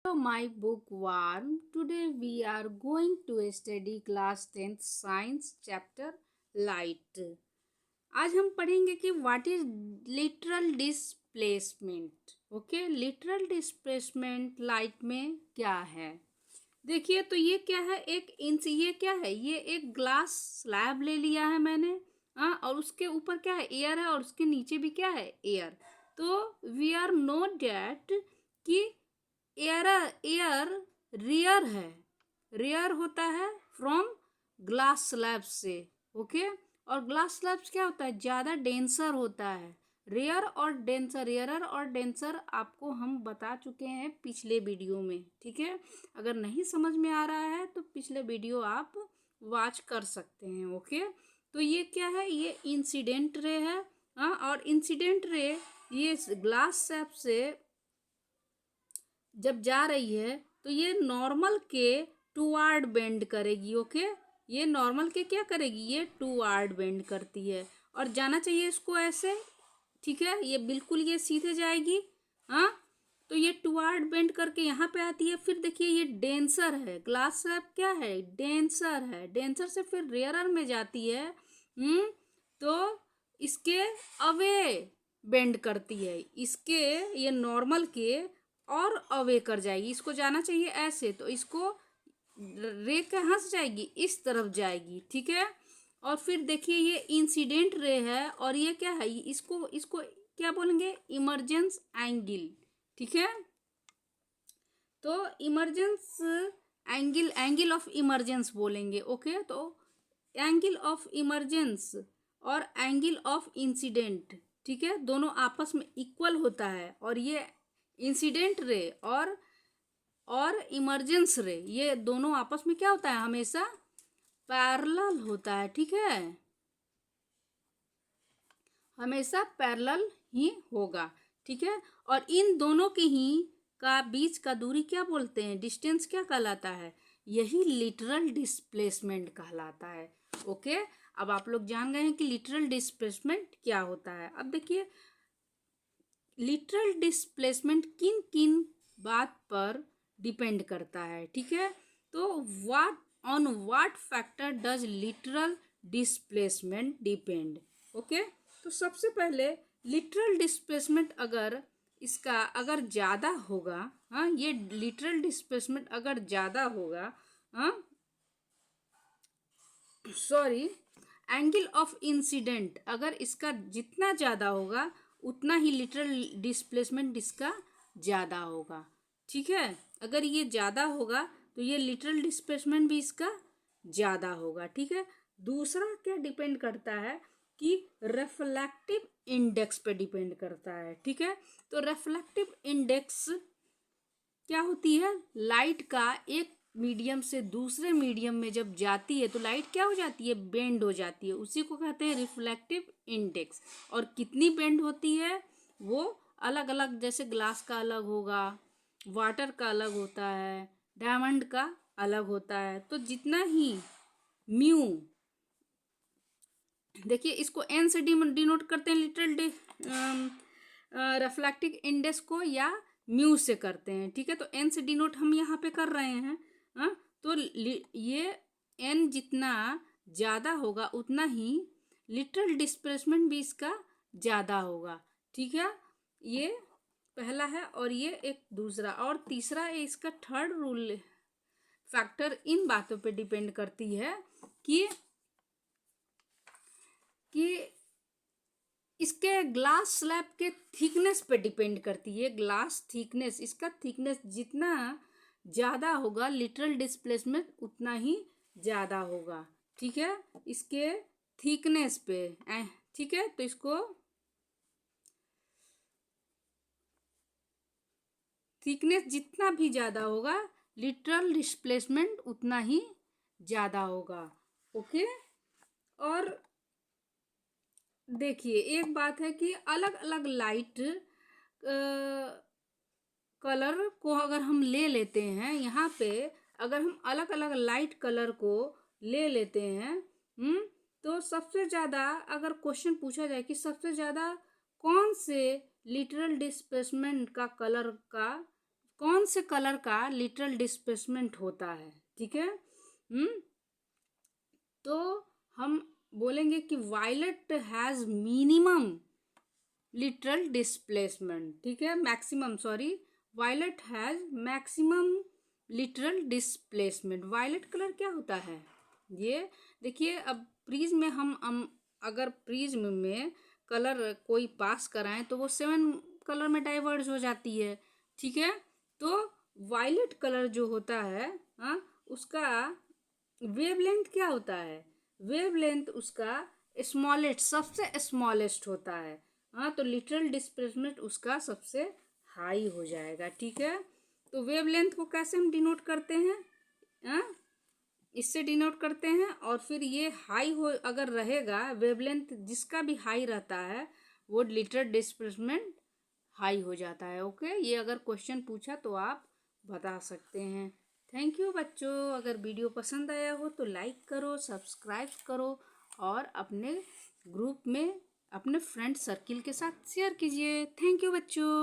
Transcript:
My bookworm. Today we are going to study class 10th science chapter light. आज हम पढ़ेंगे कि what is literal displacement. Okay, literal displacement light में क्या है। देखिए तो ये क्या है, एक इंच, ये क्या है, ये एक ग्लास स्लैब ले लिया है मैंने। और उसके ऊपर क्या है, एयर है, और उसके नीचे भी क्या है, एयर। तो वी आर नो डैट कि एयर एयर रेयर है, रेयर होता है फ्रॉम ग्लास स्लैब से। ओके, और ग्लास स्लैब्स क्या होता है, ज़्यादा डेंसर होता है। रेयर और डेंसर, रेयरर और डेंसर आपको हम बता चुके हैं पिछले वीडियो में। ठीक है, अगर नहीं समझ में आ रहा है तो पिछले वीडियो आप वॉच कर सकते हैं। ओके, तो ये क्या है, ये इंसिडेंट रे है। और इंसिडेंट रे ये ग्लास स्लैब से जब जा रही है तो ये नॉर्मल के टूवार्ड बेंड करेगी। ओके, ये नॉर्मल के क्या करेगी, ये टूवार्ड बेंड करती है, और जाना चाहिए इसको ऐसे। ठीक है, ये बिल्कुल ये सीधे जाएगी। हाँ, तो ये टूवार्ड बेंड करके यहाँ पे आती है। फिर देखिए ये डेंसर है, ग्लास स्लैब क्या है, डेंसर है। डेंसर से फिर रेयरर में जाती है। तो इसके अवे बेंड करती है, इसके ये नॉर्मल के और अवे कर जाएगी। इसको जाना चाहिए ऐसे, तो इसको रे कहाँ से जाएगी, इस तरफ जाएगी। ठीक है, और फिर देखिए ये इंसिडेंट रे है, और ये क्या है, इसको इसको क्या बोलेंगे, इमरजेंस एंगल। ठीक है, तो emergence angle, angle of emergence बोलेंगे। ओके, तो एंगल ऑफ इमरजेंस और एंगल ऑफ इंसिडेंट, ठीक है, दोनों आपस में इक्वल होता है। और ये इंसिडेंट रे और इमरजेंस रे, ये दोनों आपस में क्या होता है, हमेशा पैरेलल होता है। ठीक है, हमेशा पैरेलल ही होगा। ठीक है, और इन दोनों के ही का बीच का दूरी क्या बोलते हैं, डिस्टेंस क्या कहलाता है, यही लिटरल डिस्प्लेसमेंट कहलाता है। ओके, अब आप लोग जान गए हैं कि लिटरल डिस्प्लेसमेंट क्या होता है। अब देखिए लिटरल डिस्प्लेसमेंट किन किन बात पर डिपेंड करता है। ठीक है, तो what on what factor does literal displacement depend. Okay, तो सबसे पहले लिटरल डिस्प्लेसमेंट अगर इसका अगर ज़्यादा होगा, हाँ, ये लिटरल डिस्प्लेसमेंट अगर ज़्यादा होगा, हाँ सॉरी, एंगल ऑफ इंसिडेंट अगर इसका जितना ज़्यादा होगा उतना ही लिटरल डिस्प्लेसमेंट इसका ज़्यादा होगा। ठीक है, अगर ये ज़्यादा होगा तो ये लिटरल डिस्प्लेसमेंट भी इसका ज़्यादा होगा। ठीक है, दूसरा क्या डिपेंड करता है कि रिफ्लेक्टिव इंडेक्स पे डिपेंड करता है। ठीक है, तो रिफ्लेक्टिव इंडेक्स क्या होती है, लाइट का एक मीडियम से दूसरे मीडियम में जब जाती है तो लाइट क्या हो जाती है, बेंड हो जाती है, उसी को कहते हैं रिफ्लेक्टिव इंडेक्स। और कितनी बेंड होती है वो अलग अलग, जैसे ग्लास का अलग होगा, वाटर का अलग होता है, डायमंड का अलग होता है। तो जितना ही म्यू, देखिए इसको एन से डिनोट करते हैं लिटरल रिफ्लेक्टिव इंडेक्स को, या म्यू से करते हैं। ठीक है, तो एन से डिनोट हम यहाँ पे कर रहे हैं। तो ये एन जितना ज़्यादा होगा उतना ही लिटरल डिस्प्लेसमेंट भी इसका ज़्यादा होगा। ठीक है, ये पहला है, और ये एक दूसरा, और तीसरा है इसका थर्ड रूल फैक्टर इन बातों पे डिपेंड करती है कि इसके ग्लास स्लैब के थिकनेस पे डिपेंड करती है। ग्लास थिकनेस, इसका थिकनेस जितना ज़्यादा होगा लिटरल डिस्प्लेसमेंट उतना ही ज़्यादा होगा। ठीक है, इसके थिकनेस पे ठीक है, तो इसको थिकनेस जितना भी ज़्यादा होगा लिटरल डिस्प्लेसमेंट उतना ही ज़्यादा होगा। ओके, और देखिए एक बात है कि अलग अलग लाइट कलर को अगर हम ले लेते हैं, यहाँ पे अगर हम अलग अलग लाइट कलर को ले लेते हैं, तो सबसे ज़्यादा अगर क्वेश्चन पूछा जाए कि सबसे ज़्यादा कौन से लिटरल डिस्प्लेसमेंट का कलर का कौन से कलर का लिटरल डिस्प्लेसमेंट होता है, ठीक है। तो हम बोलेंगे कि violet has minimum lateral displacement, ठीक है, maximum, sorry, violet has maximum lateral displacement. Violet colour क्या होता है, ये देखिए, अब प्रिज्म में हम अगर प्रिज्म में कलर कोई पास कराएं तो वो 7 कलर में डाइवर्ज हो जाती है, ठीक है। तो वायलेट कलर जो होता है, हाँ, उसका वेवलेंथ क्या होता है, वेवलेंथ उसका स्मॉलेस्ट, सबसे स्मॉलेस्ट होता है, हाँ। तो लिटरल डिस्प्लेसमेंट उसका सबसे हाई हो जाएगा, ठीक है। तो वेवलेंथ को कैसे हम डिनोट करते हैं, हाँ, इससे डिनोट करते हैं। और फिर ये हाई हो अगर रहेगा, वेवलेंथ जिसका भी हाई रहता है वो लिटरल डिस्प्लेसमेंट हाई हो जाता है, ओके। ये अगर क्वेश्चन पूछा तो आप बता सकते हैं। थैंक यू बच्चों। अगर वीडियो पसंद आया हो तो लाइक करो, सब्सक्राइब करो और अपने ग्रुप में अपने फ्रेंड सर्किल के साथ शेयर कीजिए। थैंक यू बच्चों।